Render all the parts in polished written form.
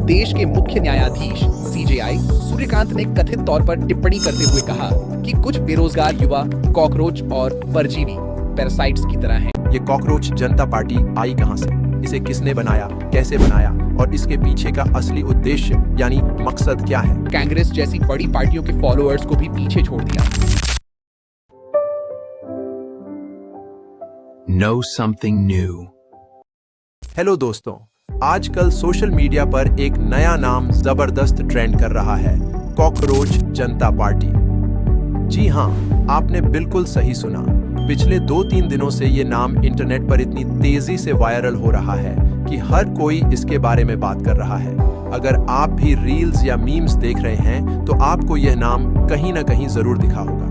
देश के मुख्य न्यायाधीश सीजेआई सूर्यकांत ने कथित तौर पर टिप्पणी करते हुए कहा कि कुछ बेरोजगार युवा कॉकरोच और परजीवी पैरासाइट्स की तरह हैं। ये कॉकरोच जनता पार्टी आई कहां से, इसे किसने बनाया, कैसे बनाया और इसके पीछे का असली उद्देश्य यानी मकसद क्या है। कांग्रेस जैसी बड़ी पार्टियों के फॉलोअर्स को भी पीछे छोड़ दिया। Know something new. हेलो दोस्तों, आजकल सोशल मीडिया पर एक नया नाम जबरदस्त ट्रेंड कर रहा है, कॉकरोच जनता पार्टी। जी हां, आपने बिल्कुल सही सुना। पिछले 2-3 दिनों से ये नाम इंटरनेट पर इतनी तेजी से वायरल हो रहा है कि हर कोई इसके बारे में बात कर रहा है। अगर आप भी रील्स या मीम्स देख रहे हैं तो आपको यह नाम कहीं ना कहीं जरूर दिखा होगा।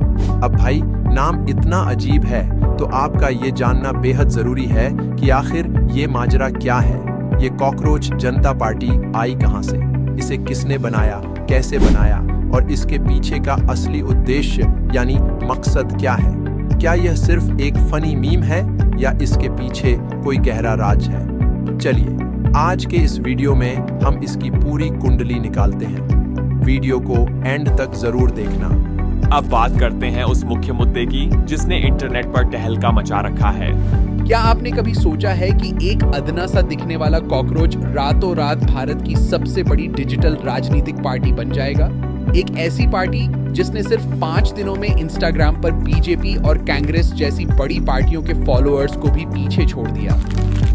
अब भाई, नाम इतना अजीब है तो आपका ये जानना बेहद जरूरी है कि आखिर ये माजरा क्या है। ये कॉकरोच जनता पार्टी आई कहां से, इसे किसने बनाया, कैसे बनाया और इसके पीछे का असली उद्देश्य यानी मकसद क्या है। क्या यह सिर्फ एक फनी मीम है या इसके पीछे कोई गहरा राज है। चलिए आज के इस वीडियो में हम इसकी पूरी कुंडली निकालते हैं। वीडियो को एंड तक जरूर देखना। अब बात करते हैं उस मुख्य मुद्दे की जिसने इंटरनेट पर तहलका मचा रखा है। क्या आपने कभी सोचा है कि एक अदना सा दिखने वाला कॉकरोच रातों रात भारत की सबसे बड़ी डिजिटल राजनीतिक पार्टी बन जाएगा? एक ऐसी पार्टी जिसने सिर्फ 5 दिनों में इंस्टाग्राम पर बीजेपी और कांग्रेस जैसी बड़ी पार्टियों के फॉलोअर्स को भी पीछे छोड़ दिया।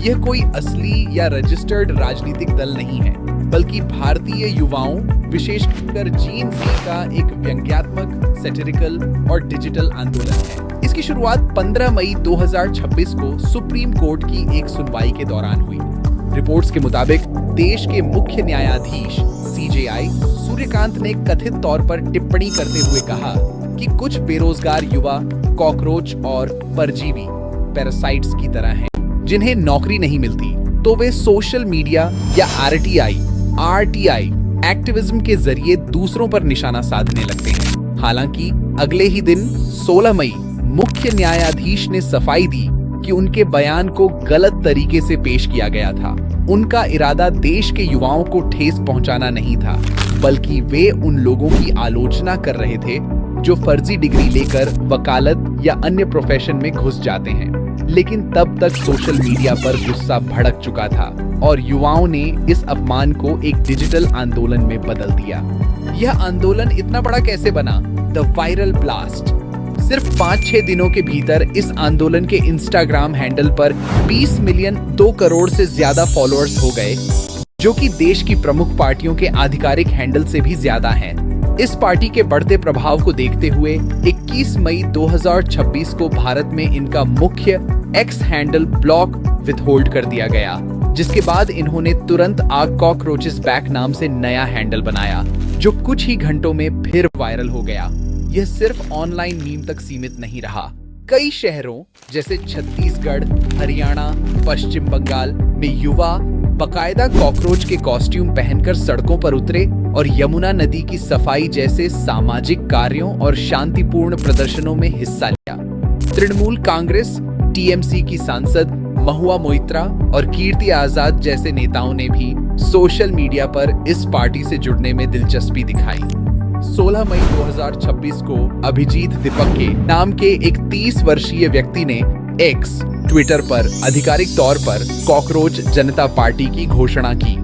यह कोई असली या रजिस्टर्ड राजनीतिक दल नहीं है, बल्कि भारतीय युवाओं, विशेषकर जेन ज़ी का एक व्यंग्यात्मक, सैटिरिकल और डिजिटल आंदोलन है। इसकी शुरुआत 15 मई 2026 को सुप्रीम कोर्ट की एक सुनवाई के दौरान हुई। रिपोर्ट्स के मुताबिक देश के मुख्य न्यायाधीश सीजेआई सूर्यकांत ने कथित तौर पर टिप्पणी करते हुए कहा कि कुछ बेरोजगार युवा कॉकरोच और परजीवी पैरासाइट्स की तरह हैं, जिन्हें नौकरी नहीं मिलती तो वे सोशल मीडिया या आरटीआई एक्टिविज्म के जरिए दूसरों पर निशाना साधने लगते हैं। हालांकि अगले ही दिन 16 मई मुख्य न्यायाधीश ने सफाई दी कि उनके बयान को गलत तरीके से पेश किया गया था। उनका इरादा देश के युवाओं को ठेस पहुंचाना नहीं था, बल्कि वे उन लोगों की आलोचना कर रहे थे जो फर्जी डिग्री लेकर वकालत या अन्य प्रोफेशन में घुस जाते हैं। लेकिन तब तक सोशल मीडिया पर गुस्सा भड़क चुका था और युवाओं ने इस अपमान को एक डिजिटल आंदोलन में बदल दिया। यह आंदोलन इतना बड़ा कैसे बना? The viral blast. सिर्फ 5-6 दिनों के भीतर इस आंदोलन के इंस्टाग्राम हैंडल पर 20 मिलियन 2 करोड़ से ज्यादा फॉलोअर्स हो गए, जो कि देश की प्रमुख पार्टियों के आधिकारिक हैंडल से भी ज्यादा हैं। इस पार्टी के बढ़ते प्रभाव को देखते हुए 21 मई 2026 को भारत में इनका मुख्य एक्स हैंडल ब्लॉक विथहोल्ड कर दिया गया, जिसके बाद इन्होंने तुरंत आग कॉकरोचेस बैक नाम से नया हैंडल बनाया, जो कुछ ही घंटों में फिर वायरल हो गया। यह सिर्फ ऑनलाइन मीम तक सीमित नहीं रहा। कई शहरों जैसे छत्तीसगढ़, हरियाणा, पश्चिम बंगाल में युवा बकायदा कॉकरोच के कॉस्ट्यूम पहनकर सड़कों पर उतरे और यमुना नदी की सफाई जैसे सामाजिक कार्यों और शांतिपूर्ण प्रदर्शनों में हिस्सा लिया। तृणमूल कांग्रेस, टीएमसी की सांसद महुआ मोइत्रा और कीर्ति आजाद जैसे नेताओं ने भी सोशल मीडिया पर इस पार्टी से जुड़ने में दिलचस्पी दिखाई। 16 मई 2026 को अभिजीत दीपक नाम के एक 30 वर्षीय व्यक्ति ने एक्स ट्विटर पर आधिकारिक तौर पर कॉकरोच जनता पार्टी की घोषणा की।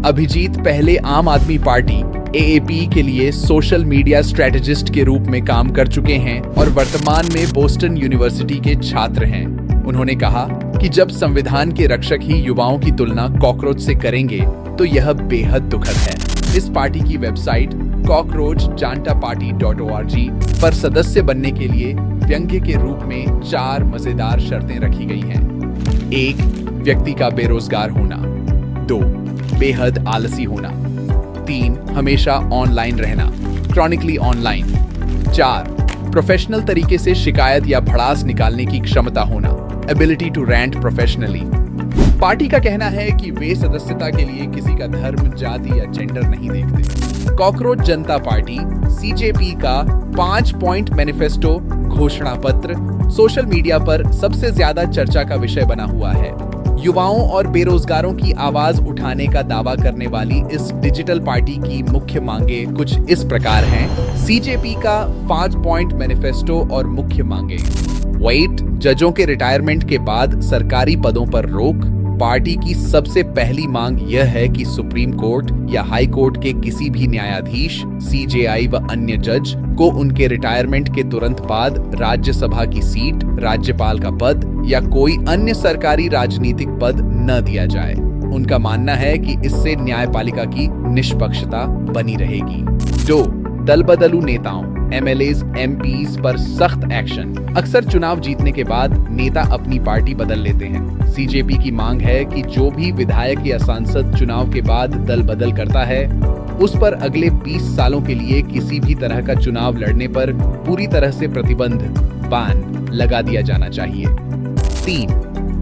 अभिजीत पहले आम आदमी पार्टी एएपी के लिए सोशल मीडिया स्ट्रेटेजिस्ट के रूप में काम कर चुके हैं और वर्तमान में बोस्टन यूनिवर्सिटी के छात्र हैं। उन्होंने कहा कि जब संविधान के रक्षक ही युवाओं की तुलना कॉकरोच से करेंगे तो यह बेहद दुखद है। इस पार्टी की वेबसाइट cockroachjantaparty.org पर सदस्य बनने के लिए व्यंग्य के रूप में 4 मजेदार शर्तें रखी गई हैं। 1. व्यक्ति का बेरोजगार होना। 2. बेहद आलसी होना। 3. हमेशा ऑनलाइन रहना, क्रॉनिकली ऑनलाइन। 4. प्रोफेशनल तरीके से शिकायत या भड़ास निकालने की क्षमता होना, ability to rant professionally. Party का कहना है कि वे सदस्यता के लिए किसी का धर्म, जाति या जेंडर नहीं देखते। कॉकरोच जनता पार्टी सीजेपी का 5 पॉइंट मैनिफेस्टो घोषणा पत्र सोशल मीडिया पर सबसे ज्यादा चर्चा का विषय बना हुआ है। युवाओं और बेरोजगारों की आवाज उठाने का दावा करने वाली इस डिजिटल पार्टी की मुख्य मांगे कुछ इस प्रकार हैं। सीजेपी का 5 पॉइंट मैनिफेस्टो और मुख्य मांगे। वेट, जजों के रिटायरमेंट के बाद सरकारी पदों पर रोक। पार्टी की सबसे पहली मांग यह है कि सुप्रीम कोर्ट या हाई कोर्ट के किसी भी न्यायाधीश, सीजेआई व अन्य जज को उनके रिटायरमेंट के तुरंत बाद राज्यसभा की सीट, राज्यपाल का पद या कोई अन्य सरकारी राजनीतिक पद न दिया जाए। उनका मानना है कि इससे न्यायपालिका की निष्पक्षता बनी रहेगी। 2. दल बदलू नेताओं, एमएलएज, एमपीज पर सख्त एक्शन। अक्सर चुनाव जीतने के बाद नेता अपनी पार्टी बदल लेते हैं। सीजेपी की मांग है कि जो भी विधायक या सांसद चुनाव के बाद दल बदल करता है, उस पर अगले 20 सालों के लिए किसी भी तरह का चुनाव लड़ने पर पूरी तरह से प्रतिबंध, बैन लगा दिया जाना चाहिए। 3.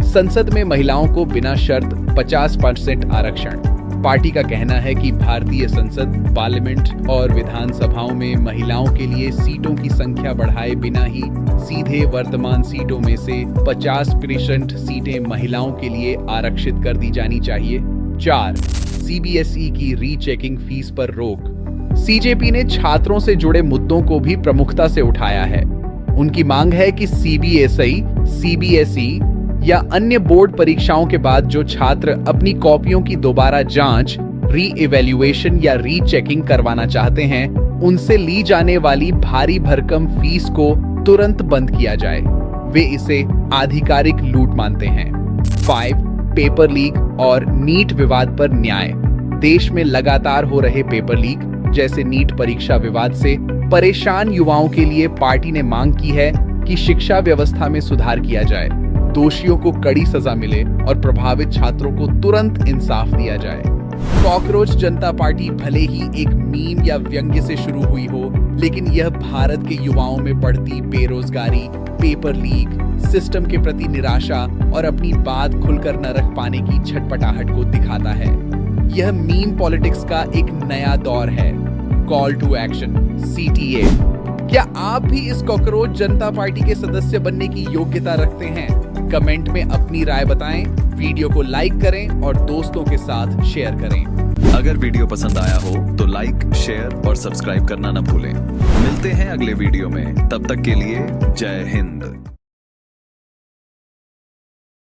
संसद में महिलाओं को बिना शर्त 50% आरक्षण। पार्टी का कहना है कि भारतीय संसद, पार्लियामेंट और विधानसभाओं में महिलाओं के लिए सीटों की संख्या बढ़ाए बिना ही सीधे वर्तमान सीटों में से 50% सीटें महिलाओं के लिए आरक्षित कर दी जानी चाहिए। 4. सीबीएसई की रीचेकिंग फीस पर रोक। सीजेपी ने छात्रों से जुड़े मुद्दों को भी प्रमुखता से उठाया है। उनकी मांग है कि सीबीएसई, सीबीएसई या अन्य बोर्ड परीक्षाओं के बाद जो छात्र अपनी कॉपियों की दोबारा जांच, री-इवैल्यूएशन या रीचेकिंग करवाना चाहते हैं, उनसे ली जाने वाली भारी भरकम फीस को तुरंत बंद किया जाए। वे इसे आधिकारिक लूट मानते हैं। 5. पेपर लीक और नीट विवाद पर न्याय। देश में लगातार हो रहे पेपर लीक जैसे नीट परीक्षा विवाद से परेशान युवाओं के लिए पार्टी ने मांग की है कि शिक्षा व्यवस्था में सुधार किया जाए, दोषियों को कड़ी सजा मिले और प्रभावित छात्रों को तुरंत इंसाफ दिया जाए। कॉकरोच जनता पार्टी भले ही एक मीम या व्यंग्य से शुरू हुई हो, लेकिन यह भारत के युवाओं में बढ़ती बेरोजगारी, पेपर लीक, सिस्टम के प्रति निराशा और अपनी बात खुलकर न रख पाने की छटपटाहट को दिखाता है। यह मीम पॉलिटिक्स का एक नया दौर है। Call to action, CTA। क्या आप भी इस कॉकरोच जनता पार्टी के सदस्य बनने की योग्यता रखते हैं? कमेंट में अपनी राय बताएं, वीडियो को लाइक करें और दोस्तों के साथ शेयर करें। अगर वीडियो पसंद आया हो तो लाइक, शेयर और सब्सक्राइब करना न भूलें। मिलते हैं अगले वीडियो में, तब तक के लिए जय हिंद।